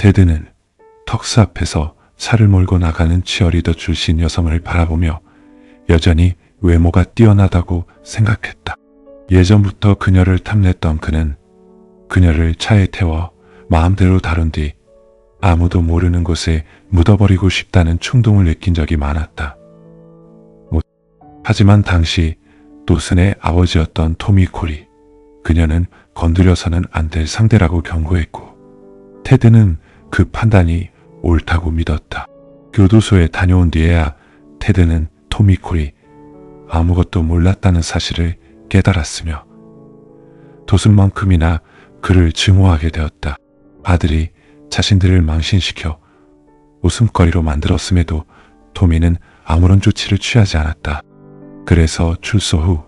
테드는 턱스 앞에서 차를 몰고 나가는 치어리더 출신 여성을 바라보며 여전히 외모가 뛰어나다고 생각했다. 예전부터 그녀를 탐냈던 그는 그녀를 차에 태워 마음대로 다룬 뒤 아무도 모르는 곳에 묻어버리고 싶다는 충동을 느낀 적이 많았다. 하지만 당시 도슨의 아버지였던 토미 콜이 그녀는 건드려서는 안 될 상대라고 경고했고 테드는 그 판단이 옳다고 믿었다. 교도소에 다녀온 뒤에야 테드는 토미 콜이 아무것도 몰랐다는 사실을 깨달았으며 도슨만큼이나 그를 증오하게 되었다. 아들이 자신들을 망신시켜 웃음거리로 만들었음에도 토미는 아무런 조치를 취하지 않았다. 그래서 출소 후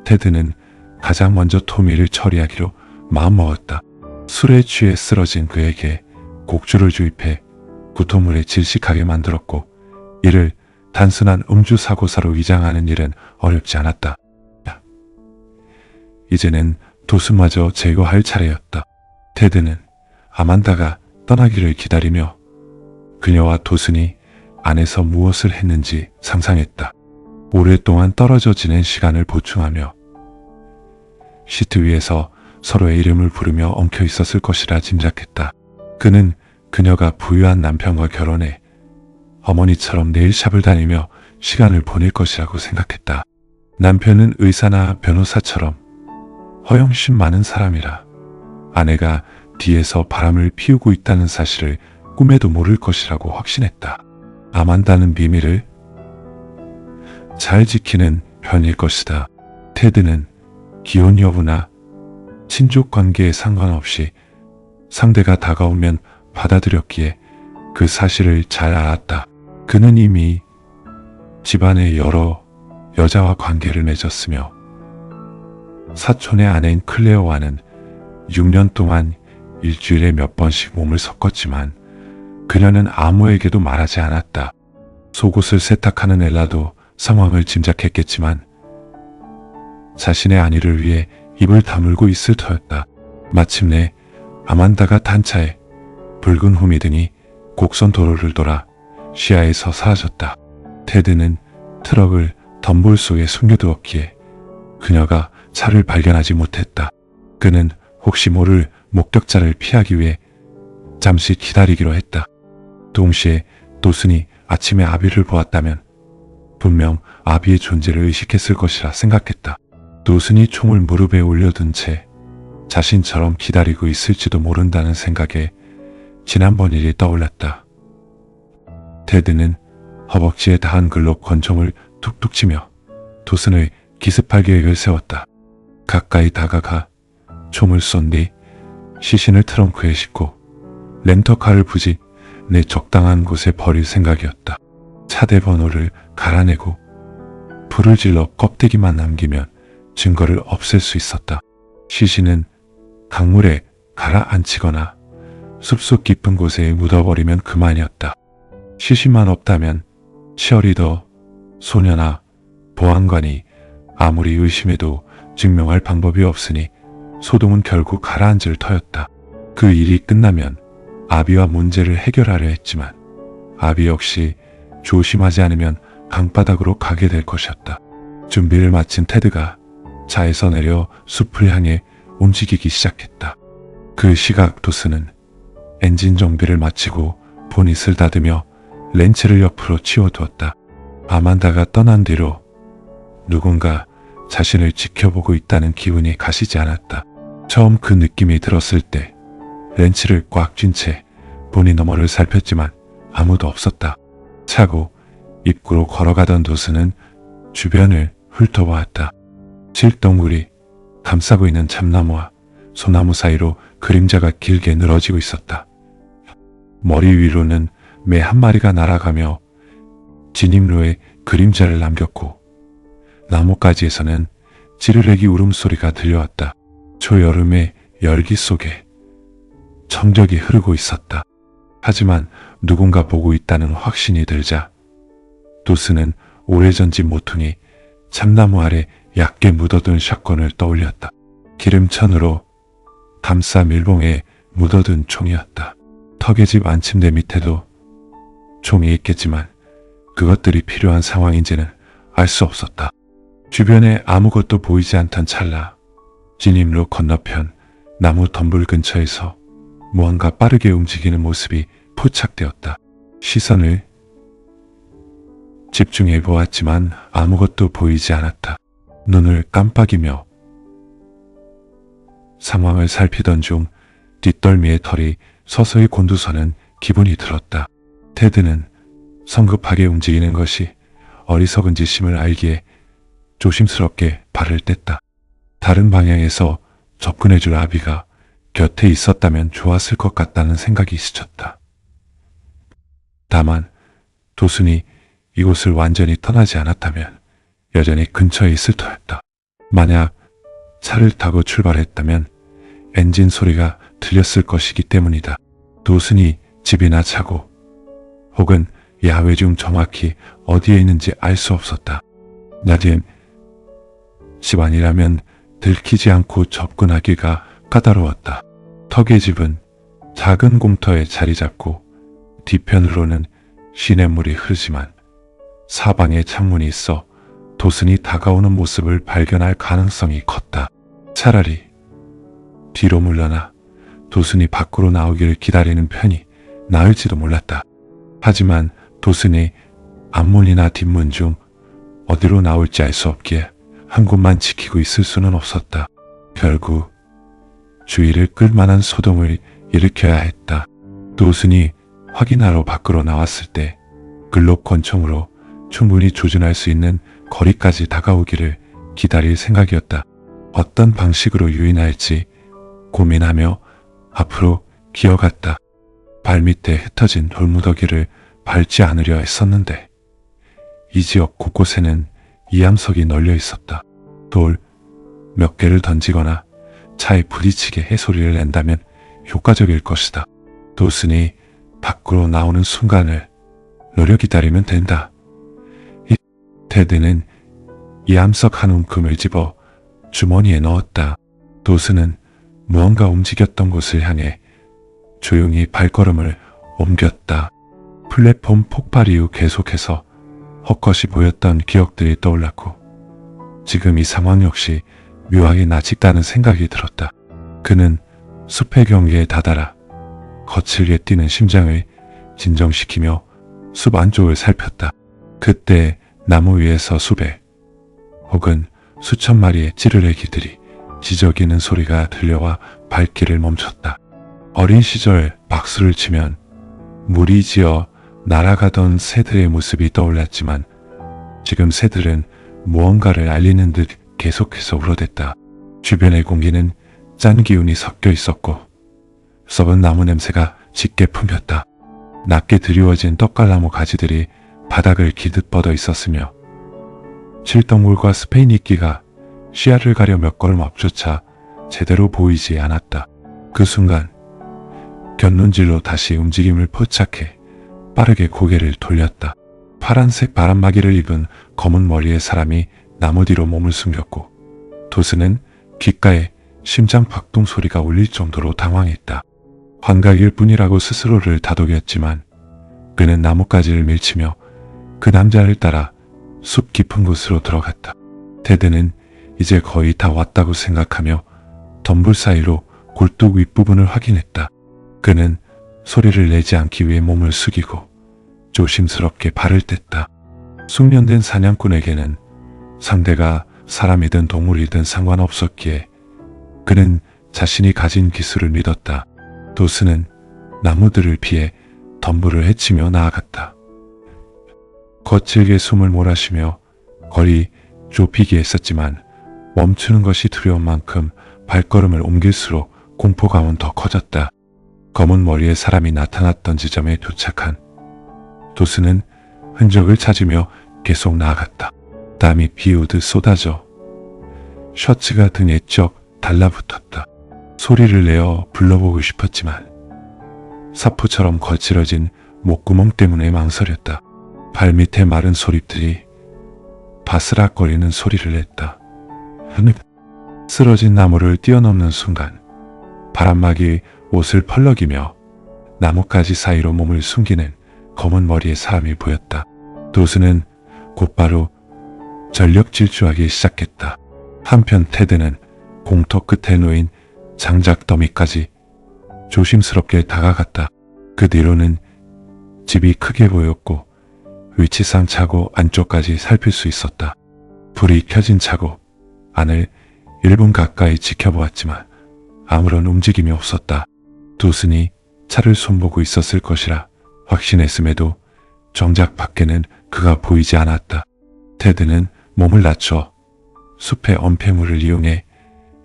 테드는 가장 먼저 토미를 처리하기로 마음먹었다. 술에 취해 쓰러진 그에게 곡주를 주입해 구토물에 질식하게 만들었고 이를 단순한 음주 사고사로 위장하는 일은 어렵지 않았다. 이제는 도슨마저 제거할 차례였다. 테드는 아만다가 떠나기를 기다리며 그녀와 도슨이 안에서 무엇을 했는지 상상했다. 오랫동안 떨어져 지낸 시간을 보충하며 시트 위에서 서로의 이름을 부르며 엉켜 있었을 것이라 짐작했다. 그는 그녀가 부유한 남편과 결혼해 어머니처럼 네일샵을 다니며 시간을 보낼 것이라고 생각했다. 남편은 의사나 변호사처럼 허영심 많은 사람이라 아내가 뒤에서 바람을 피우고 있다는 사실을 꿈에도 모를 것이라고 확신했다. 아만다는 비밀을 잘 지키는 편일 것이다. 테드는 기혼 여부나 친족 관계에 상관없이 상대가 다가오면 받아들였기에 그 사실을 잘 알았다. 그는 이미 집안의 여러 여자와 관계를 맺었으며 사촌의 아내인 클레어와는 6년 동안 일주일에 몇 번씩 몸을 섞었지만 그녀는 아무에게도 말하지 않았다. 속옷을 세탁하는 엘라도 상황을 짐작했겠지만 자신의 안위를 위해 입을 다물고 있을 터였다. 마침내 아만다가 단차에 붉은 홈이 드니 곡선 도로를 돌아 시야에서 사라졌다. 테드는 트럭을 덤볼 속에 숨겨두었기에 그녀가 차를 발견하지 못했다. 그는 혹시 모를 목격자를 피하기 위해 잠시 기다리기로 했다. 동시에 도슨이 아침에 아비를 보았다면 분명 아비의 존재를 의식했을 것이라 생각했다. 도슨이 총을 무릎에 올려둔 채 자신처럼 기다리고 있을지도 모른다는 생각에 지난번 일이 떠올랐다. 테드는 허벅지에 닿은 글로 권총을 툭툭 치며 도슨의 기습할 계획을 세웠다. 가까이 다가가 총을 쏜 뒤 시신을 트렁크에 싣고 렌터카를 부지 내 적당한 곳에 버릴 생각이었다. 차대 번호를 갈아내고 불을 질러 껍데기만 남기면 증거를 없앨 수 있었다. 시신은 강물에 가라앉히거나 숲속 깊은 곳에 묻어버리면 그만이었다. 시신만 없다면 치어리더, 소녀나 보안관이 아무리 의심해도 증명할 방법이 없으니 소동은 결국 가라앉을 터였다. 그 일이 끝나면 아비와 문제를 해결하려 했지만 아비 역시 조심하지 않으면 강바닥으로 가게 될 것이었다. 준비를 마친 테드가 차에서 내려 숲을 향해 움직이기 시작했다. 그 시각 도슨은 엔진 정비를 마치고 보닛을 닫으며 렌치를 옆으로 치워두었다. 아만다가 떠난 뒤로 누군가 자신을 지켜보고 있다는 기분이 가시지 않았다. 처음 그 느낌이 들었을 때 렌치를 꽉 쥔 채 보닛 너머를 살폈지만 아무도 없었다. 차고 입구로 걸어가던 도슨은 주변을 훑어보았다. 질덩굴이 감싸고 있는 참나무와 소나무 사이로 그림자가 길게 늘어지고 있었다. 머리 위로는 매 한 마리가 날아가며 진입로에 그림자를 남겼고 나뭇가지에서는 찌르레기 울음소리가 들려왔다. 초여름의 열기 속에 정적이 흐르고 있었다. 하지만 누군가 보고 있다는 확신이 들자 도슨은 오래전 집 모퉁이 참나무 아래 얕게 묻어둔 샷건을 떠올렸다. 기름천으로 감싸 밀봉에 묻어둔 총이었다. 서계집 안침대 밑에도 총이 있겠지만 그것들이 필요한 상황인지는 알 수 없었다. 주변에 아무것도 보이지 않던 찰나 진입로 건너편 나무 덤불 근처에서 무언가 빠르게 움직이는 모습이 포착되었다. 시선을 집중해 보았지만 아무것도 보이지 않았다. 눈을 깜빡이며 상황을 살피던 중 뒷덜미의 털이 서서히 곤두서는 기분이 들었다. 테드는 성급하게 움직이는 것이 어리석은 짓임을 알기에 조심스럽게 발을 뗐다. 다른 방향에서 접근해줄 아비가 곁에 있었다면 좋았을 것 같다는 생각이 스쳤다. 다만 도순이 이곳을 완전히 떠나지 않았다면 여전히 근처에 있을 터였다. 만약 차를 타고 출발했다면 엔진 소리가 들렸을 것이기 때문이다. 도순이 집이나 차고 혹은 야외 중 정확히 어디에 있는지 알 수 없었다. 낮엔 집안이라면 들키지 않고 접근하기가 까다로웠다. 턱의 집은 작은 공터에 자리 잡고 뒤편으로는 시냇물이 흐르지만 사방에 창문이 있어 도순이 다가오는 모습을 발견할 가능성이 컸다. 차라리 뒤로 물러나 도순이 밖으로 나오기를 기다리는 편이 나을지도 몰랐다. 하지만 도순이 앞문이나 뒷문 중 어디로 나올지 알 수 없기에 한 곳만 지키고 있을 수는 없었다. 결국 주의를 끌 만한 소동을 일으켜야 했다. 도순이 확인하러 밖으로 나왔을 때 글록 권총으로 충분히 조준할 수 있는 거리까지 다가오기를 기다릴 생각이었다. 어떤 방식으로 유인할지 고민하며 앞으로 기어갔다. 발밑에 흩어진 돌무더기를 밟지 않으려 했었는데 이 지역 곳곳에는 이암석이 널려 있었다. 돌 몇 개를 던지거나 차에 부딪히게 해소리를 낸다면 효과적일 것이다. 도순이 밖으로 나오는 순간을 노려 기다리면 된다. 테드는 이암석 한 움큼을 집어 주머니에 넣었다. 도순은 무언가 움직였던 곳을 향해 조용히 발걸음을 옮겼다. 플랫폼 폭발 이후 계속해서 헛것이 보였던 기억들이 떠올랐고 지금 이 상황 역시 묘하게 낯익다는 생각이 들었다. 그는 숲의 경계에 다다라 거칠게 뛰는 심장을 진정시키며 숲 안쪽을 살폈다. 그때 나무 위에서 수백 혹은 수천 마리의 찌르레기들이 지저귀는 소리가 들려와 발길을 멈췄다. 어린 시절 박수를 치면 물이 지어 날아가던 새들의 모습이 떠올랐지만 지금 새들은 무언가를 알리는 듯 계속해서 울어댔다. 주변의 공기는 짠 기운이 섞여 있었고 썩은 나무 냄새가 짙게 풍겼다. 낮게 드리워진 떡갈나무 가지들이 바닥을 기듯 뻗어 있었으며 실덩굴과 스페인 이끼가 시야를 가려 몇 걸음 앞조차 제대로 보이지 않았다. 그 순간 곁눈질로 다시 움직임을 포착해 빠르게 고개를 돌렸다. 파란색 바람막이를 입은 검은 머리의 사람이 나무 뒤로 몸을 숨겼고 도스는 귓가에 심장 박동 소리가 울릴 정도로 당황했다. 환각일 뿐이라고 스스로를 다독였지만 그는 나뭇가지를 밀치며 그 남자를 따라 숲 깊은 곳으로 들어갔다. 테드는 이제 거의 다 왔다고 생각하며 덤불 사이로 굴뚝 윗부분을 확인했다. 그는 소리를 내지 않기 위해 몸을 숙이고 조심스럽게 발을 뗐다. 숙련된 사냥꾼에게는 상대가 사람이든 동물이든 상관없었기에 그는 자신이 가진 기술을 믿었다. 도스는 나무들을 피해 덤불을 헤치며 나아갔다. 거칠게 숨을 몰아쉬며 거리 좁히기 했었지만 멈추는 것이 두려운 만큼 발걸음을 옮길수록 공포감은 더 커졌다. 검은 머리의 사람이 나타났던 지점에 도착한 도스는 흔적을 찾으며 계속 나아갔다. 땀이 비오듯 쏟아져 셔츠가 등에 쩍 달라붙었다. 소리를 내어 불러보고 싶었지만 사포처럼 거칠어진 목구멍 때문에 망설였다. 발밑에 마른 소립들이 바스락거리는 소리를 냈다. 쓰러진 나무를 뛰어넘는 순간 바람막이 옷을 펄럭이며 나뭇가지 사이로 몸을 숨기는 검은 머리의 사람이 보였다. 도수는 곧바로 전력 질주하기 시작했다. 한편 테드는 공터 끝에 놓인 장작 더미까지 조심스럽게 다가갔다. 그 뒤로는 집이 크게 보였고 위치상 차고 안쪽까지 살필 수 있었다. 불이 켜진 차고 안을 1분 가까이 지켜보았지만 아무런 움직임이 없었다. 도슨이 차를 손보고 있었을 것이라 확신했음에도 정작 밖에는 그가 보이지 않았다. 테드는 몸을 낮춰 숲의 엄폐물을 이용해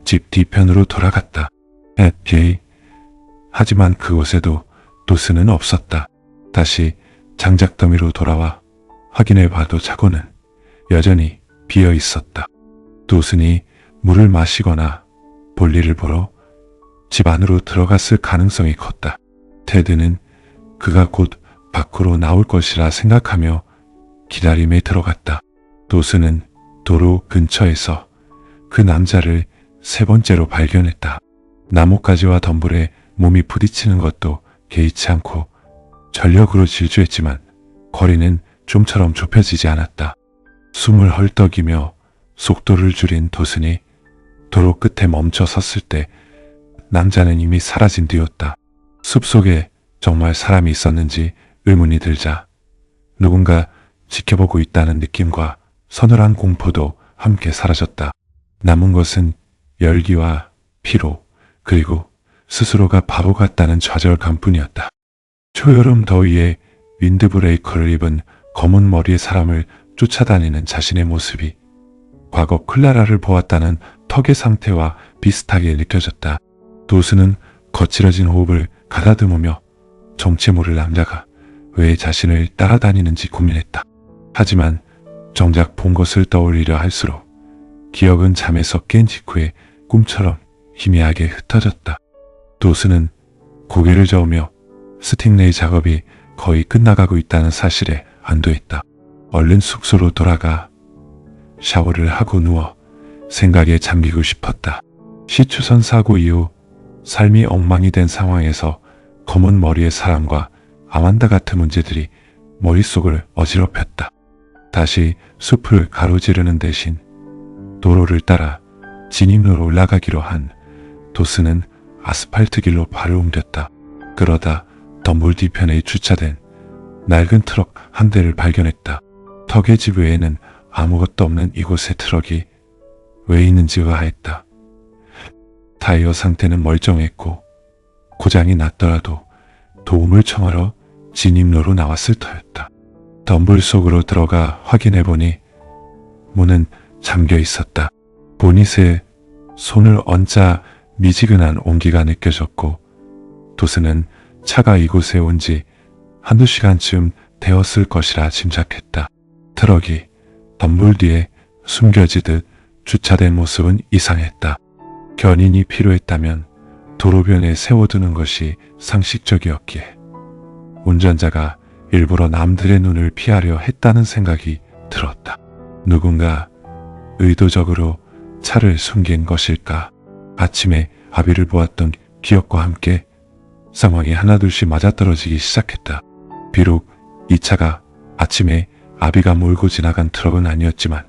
집 뒤편으로 돌아갔다. 하지만 그곳에도 도슨은 없었다. 다시 장작더미로 돌아와 확인해봐도 차고는 여전히 비어 있었다. 도슨이 물을 마시거나 볼일을 보러 집 안으로 들어갔을 가능성이 컸다. 테드는 그가 곧 밖으로 나올 것이라 생각하며 기다림에 들어갔다. 도슨은 도로 근처에서 그 남자를 세 번째로 발견했다. 나뭇가지와 덤불에 몸이 부딪히는 것도 개의치 않고 전력으로 질주했지만 거리는 좀처럼 좁혀지지 않았다. 숨을 헐떡이며 속도를 줄인 도슨이 도로 끝에 멈춰 섰을 때 남자는 이미 사라진 뒤였다. 숲속에 정말 사람이 있었는지 의문이 들자 누군가 지켜보고 있다는 느낌과 서늘한 공포도 함께 사라졌다. 남은 것은 열기와 피로 그리고 스스로가 바보 같다는 좌절감뿐이었다. 초여름 더위에 윈드브레이커를 입은 검은 머리의 사람을 쫓아다니는 자신의 모습이 과거 클라라를 보았다는 턱의 상태와 비슷하게 느껴졌다. 도수는 거칠어진 호흡을 가다듬으며 정체 모를 남자가 왜 자신을 따라다니는지 고민했다. 하지만 정작 본 것을 떠올리려 할수록 기억은 잠에서 깬 직후에 꿈처럼 희미하게 흩어졌다. 도수는 고개를 저으며 스팅레이 작업이 거의 끝나가고 있다는 사실에 안도했다. 얼른 숙소로 돌아가 샤워를 하고 누워 생각에 잠기고 싶었다. 시추선 사고 이후 삶이 엉망이 된 상황에서 검은 머리의 사람과 아만다 같은 문제들이 머릿속을 어지럽혔다. 다시 숲을 가로지르는 대신 도로를 따라 진입로로 올라가기로 한 도스는 아스팔트 길로 발을 옮겼다. 그러다 덤불 뒤편에 주차된 낡은 트럭 한 대를 발견했다. 턱의 집 외에는 아무것도 없는 이곳에 트럭이 왜 있는지 의아했다. 타이어 상태는 멀쩡했고 고장이 났더라도 도움을 청하러 진입로로 나왔을 터였다. 덤불 속으로 들어가 확인해보니 문은 잠겨 있었다. 보닛에 손을 얹자 미지근한 온기가 느껴졌고 도스는 차가 이곳에 온 지 한두 시간쯤 되었을 것이라 짐작했다. 트럭이 덤불 뒤에 숨겨지듯 주차된 모습은 이상했다. 견인이 필요했다면 도로변에 세워두는 것이 상식적이었기에 운전자가 일부러 남들의 눈을 피하려 했다는 생각이 들었다. 누군가 의도적으로 차를 숨긴 것일까? 아침에 아비를 보았던 기억과 함께 상황이 하나둘씩 맞아떨어지기 시작했다. 비록 이 차가 아침에 아비가 몰고 지나간 트럭은 아니었지만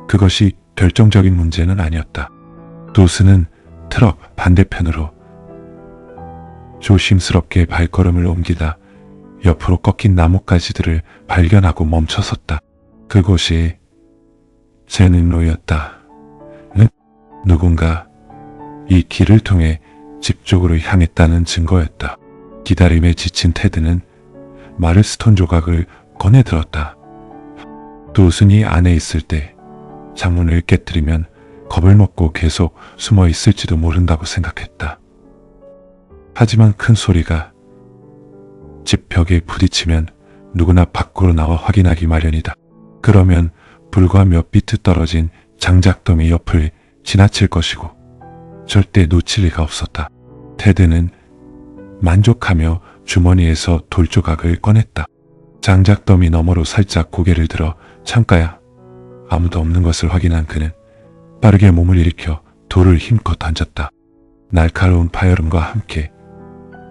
그것이 결정적인 문제는 아니었다. 도스는 트럭 반대편으로 조심스럽게 발걸음을 옮기다 옆으로 꺾인 나뭇가지들을 발견하고 멈춰섰다. 그곳이 진입로였다. 누군가 이 길을 통해 집 쪽으로 향했다는 증거였다. 기다림에 지친 테드는 마를스톤 조각을 꺼내들었다. 도슨이 안에 있을 때 창문을 깨뜨리면 겁을 먹고 계속 숨어 있을지도 모른다고 생각했다. 하지만 큰 소리가 집 벽에 부딪히면 누구나 밖으로 나와 확인하기 마련이다. 그러면 불과 몇 비트 떨어진 장작더미 옆을 지나칠 것이고 절대 놓칠 리가 없었다. 테드는 만족하며 주머니에서 돌조각을 꺼냈다. 장작더미 너머로 살짝 고개를 들어 창가야 아무도 없는 것을 확인한 그는 빠르게 몸을 일으켜 돌을 힘껏 던졌다. 날카로운 파열음과 함께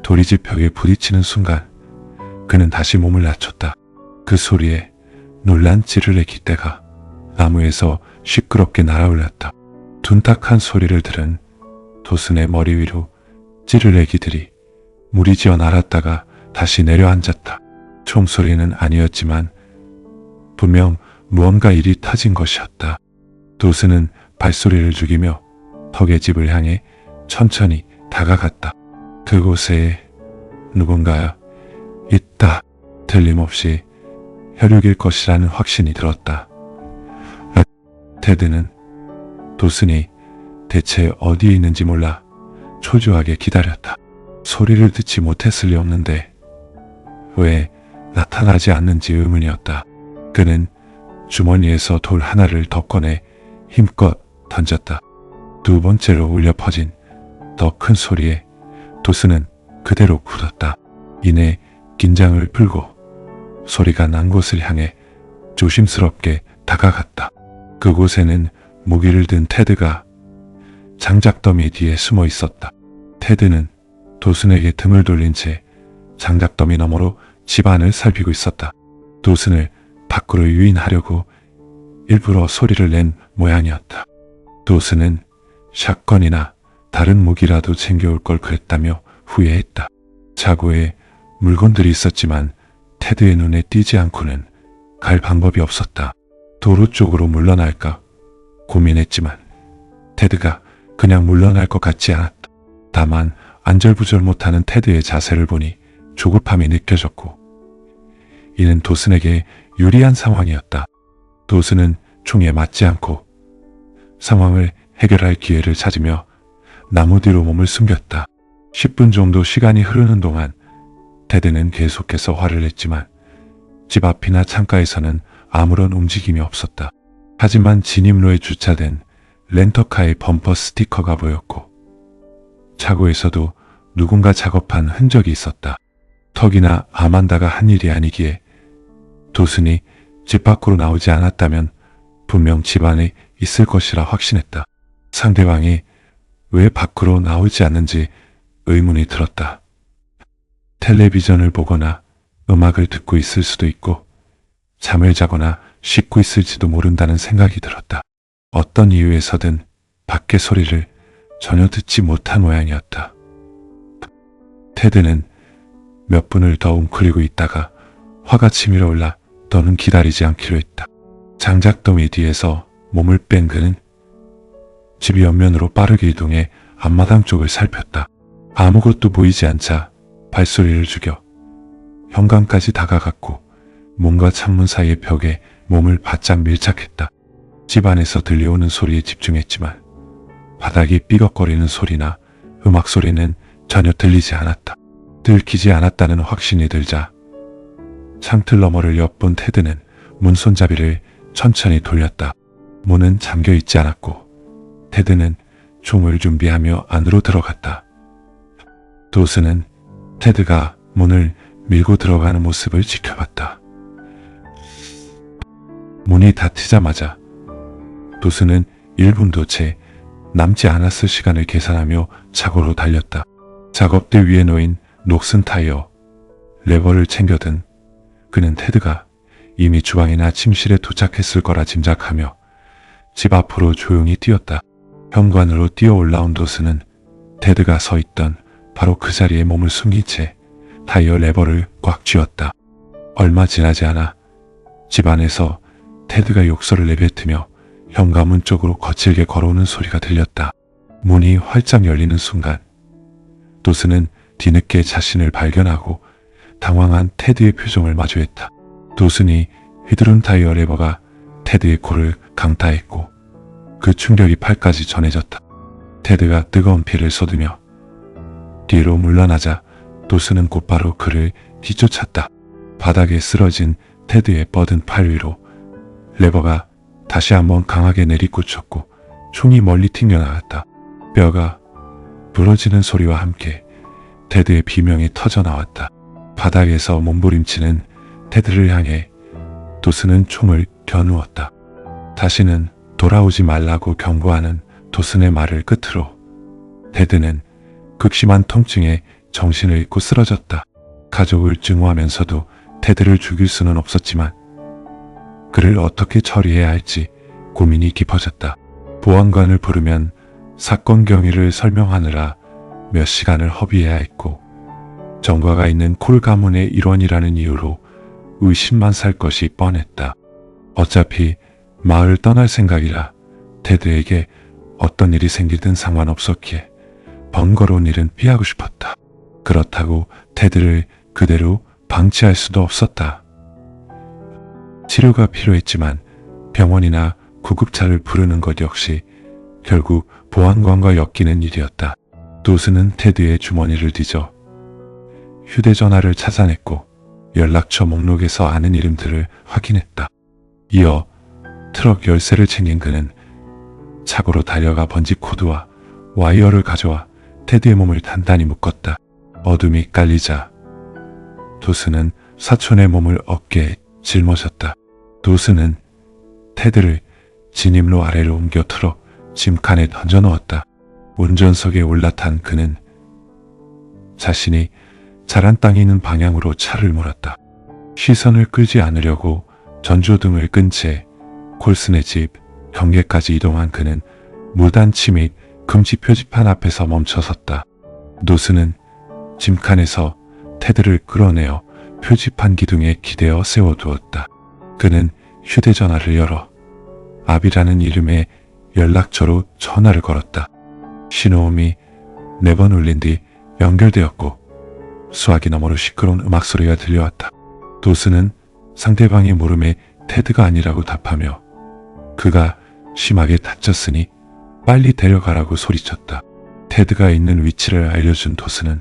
돌이 집 벽에 부딪히는 순간 그는 다시 몸을 낮췄다. 그 소리에 놀란 찌르레 기떼가 나무에서 시끄럽게 날아올랐다. 둔탁한 소리를 들은 도슨의 머리 위로 찌르레기들이 무리지어 날았다가 다시 내려앉았다. 총소리는 아니었지만 분명 무언가 일이 터진 것이었다. 도슨은 발소리를 죽이며 덕의 집을 향해 천천히 다가갔다. 그곳에 누군가 있다. 틀림없이 혈육일 것이라는 확신이 들었다. 테드는 도슨이 대체 어디에 있는지 몰라 초조하게 기다렸다. 소리를 듣지 못했을 리 없는데 왜 나타나지 않는지 의문이었다. 그는 주머니에서 돌 하나를 더 꺼내 힘껏 던졌다. 두 번째로 울려 퍼진 더 큰 소리에 도슨은 그대로 굳었다. 이내 긴장을 풀고 소리가 난 곳을 향해 조심스럽게 다가갔다. 그곳에는 무기를 든 테드가 장작더미 뒤에 숨어 있었다. 테드는 도슨에게 등을 돌린 채 장작더미 너머로 집안을 살피고 있었다. 도슨을 밖으로 유인하려고 일부러 소리를 낸 모양이었다. 도슨은 샷건이나 다른 무기라도 챙겨올 걸 그랬다며 후회했다. 차고에 물건들이 있었지만 테드의 눈에 띄지 않고는 갈 방법이 없었다. 도로 쪽으로 물러날까 고민했지만 테드가 그냥 물러날 것 같지 않았다. 다만 안절부절 못하는 테드의 자세를 보니 조급함이 느껴졌고 이는 도슨에게 유리한 상황이었다. 도슨은 총에 맞지 않고 상황을 해결할 기회를 찾으며 나무 뒤로 몸을 숨겼다. 10분 정도 시간이 흐르는 동안 테드는 계속해서 화를 냈지만 집 앞이나 창가에서는 아무런 움직임이 없었다. 하지만 진입로에 주차된 렌터카의 범퍼 스티커가 보였고 차고에서도 누군가 작업한 흔적이 있었다. 턱이나 아만다가 한 일이 아니기에 도슨이 집 밖으로 나오지 않았다면 분명 집 안에 있을 것이라 확신했다. 상대방이 왜 밖으로 나오지 않는지 의문이 들었다. 텔레비전을 보거나 음악을 듣고 있을 수도 있고 잠을 자거나 씻고 있을지도 모른다는 생각이 들었다. 어떤 이유에서든 밖의 소리를 전혀 듣지 못한 모양이었다. 테드는 몇 분을 더 웅크리고 있다가 화가 치밀어 올라 더는 기다리지 않기로 했다. 장작더미 뒤에서 몸을 뺀 그는 집 옆면으로 빠르게 이동해 앞마당 쪽을 살폈다. 아무것도 보이지 않자 발소리를 죽여 현관까지 다가갔고 문과 창문 사이의 벽에 몸을 바짝 밀착했다. 집 안에서 들려오는 소리에 집중했지만 바닥이 삐걱거리는 소리나 음악 소리는 전혀 들리지 않았다. 들키지 않았다는 확신이 들자 창틀 너머를 엿본 테드는 문 손잡이를 천천히 돌렸다. 문은 잠겨 있지 않았고 테드는 총을 준비하며 안으로 들어갔다. 도슨은 테드가 문을 밀고 들어가는 모습을 지켜봤다. 문이 닫히자마자 도슨은 1분도 채 남지 않았을 시간을 계산하며 차고로 달렸다. 작업대 위에 놓인 녹슨 타이어, 레버를 챙겨든 그는 테드가 이미 주방이나 침실에 도착했을 거라 짐작하며 집 앞으로 조용히 뛰었다. 현관으로 뛰어 올라온 도슨은 테드가 서 있던 바로 그 자리에 몸을 숨긴 채 타이어 레버를 꽉 쥐었다. 얼마 지나지 않아 집 안에서 테드가 욕설을 내뱉으며 현관문 쪽으로 거칠게 걸어오는 소리가 들렸다. 문이 활짝 열리는 순간 도슨은 뒤늦게 자신을 발견하고 당황한 테드의 표정을 마주했다. 도슨이 휘두른 타이어 레버가 테드의 코를 강타했고 그 충격이 팔까지 전해졌다. 테드가 뜨거운 피를 쏟으며 뒤로 물러나자 도슨은 곧바로 그를 뒤쫓았다. 바닥에 쓰러진 테드의 뻗은 팔 위로 레버가 다시 한번 강하게 내리꽂혔고 총이 멀리 튕겨나갔다. 뼈가 부러지는 소리와 함께 테드의 비명이 터져나왔다. 바닥에서 몸부림치는 테드를 향해 도슨은 총을 겨누었다. 다시는 돌아오지 말라고 경고하는 도슨의 말을 끝으로 테드는 극심한 통증에 정신을 잃고 쓰러졌다. 가족을 증오하면서도 테드를 죽일 수는 없었지만 그를 어떻게 처리해야 할지 고민이 깊어졌다. 보안관을 부르면 사건 경위를 설명하느라 몇 시간을 허비해야 했고 전과가 있는 콜 가문의 일원이라는 이유로 의심만 살 것이 뻔했다. 어차피 마을을 떠날 생각이라 테드에게 어떤 일이 생기든 상관없었기에 번거로운 일은 피하고 싶었다. 그렇다고 테드를 그대로 방치할 수도 없었다. 치료가 필요했지만 병원이나 구급차를 부르는 것 역시 결국 보안관과 엮이는 일이었다. 도스는 테드의 주머니를 뒤져 휴대전화를 찾아냈고 연락처 목록에서 아는 이름들을 확인했다. 이어 트럭 열쇠를 챙긴 그는 차고로 달려가 번지 코드와 와이어를 가져와 테드의 몸을 단단히 묶었다. 어둠이 깔리자 도스는 사촌의 몸을 어깨에 짊어졌다. 도스는 테드를 진입로 아래로 옮겨 트럭 짐칸에 던져 넣었다. 운전석에 올라탄 그는 자신이 자란 땅이 있는 방향으로 차를 몰았다. 시선을 끌지 않으려고 전조등을 끈 채 콜슨의 집 경계까지 이동한 그는 무단 침입 금지 표지판 앞에서 멈춰섰다. 노스는 짐칸에서 테드를 끌어내어 표지판 기둥에 기대어 세워두었다. 그는 휴대전화를 열어 압이라는 이름의 연락처로 전화를 걸었다. 신호음이 4번 울린 뒤 연결되었고 수화기 너머로 시끄러운 음악 소리가 들려왔다. 도스는 상대방의 물음에 테드가 아니라고 답하며 그가 심하게 다쳤으니 빨리 데려가라고 소리쳤다. 테드가 있는 위치를 알려준 도스는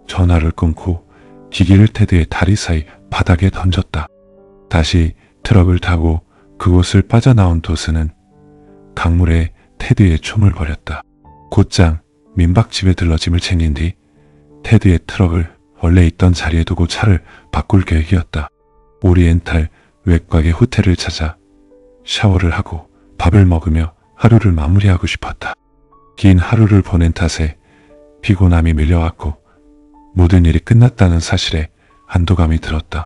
전화를 끊고 기기를 테드의 다리 사이 바닥에 던졌다. 다시 트럭을 타고 그곳을 빠져나온 도스는 강물에 테드의 총을 버렸다. 곧장 민박집에 들러 짐을 챙긴 뒤 테드의 트럭을 원래 있던 자리에 두고 차를 바꿀 계획이었다. 오리엔탈 외곽의 호텔을 찾아 샤워를 하고 밥을 먹으며 하루를 마무리하고 싶었다. 긴 하루를 보낸 탓에 피곤함이 밀려왔고 모든 일이 끝났다는 사실에 안도감이 들었다.